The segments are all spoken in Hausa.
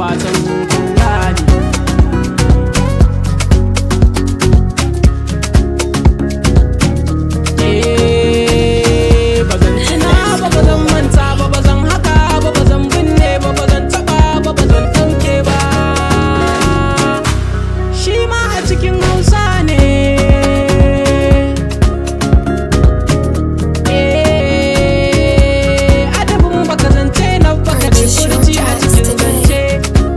fatan kun gane. Bazan tuna ba, bazan manta ba, bazan haka ba, bazan binne ba, bazan taba ba, bazan ɗauke ba. Shi ma a cikin Hausa ne. Adabin baka zance na baka da furci a cikin zance.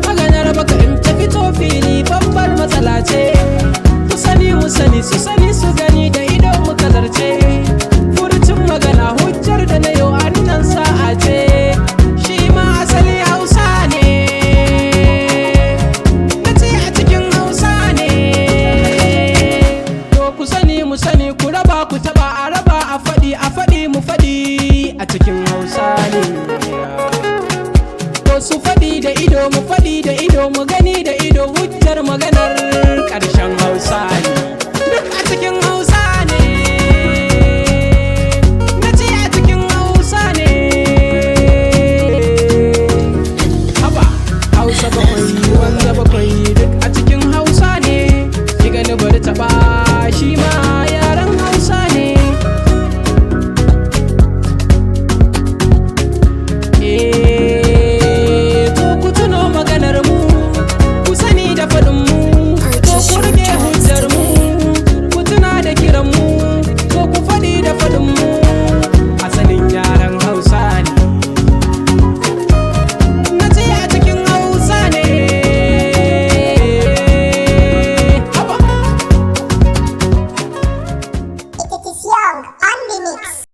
Maganar baka in ta fito fili babbar matsala ce. Ku sani mu sani su sani su gani da ido muka zarce. Furucin magana hujjar da na yau annan sa'a ce. Shi ma asali Hausa ne. Na ce a cikin Hausa ne. To ku sani mu sani ku raba ku taba a raba a faɗi mu faɗi a cikin Hausa ne. To su faɗi da ido mu faɗi da ido mu ga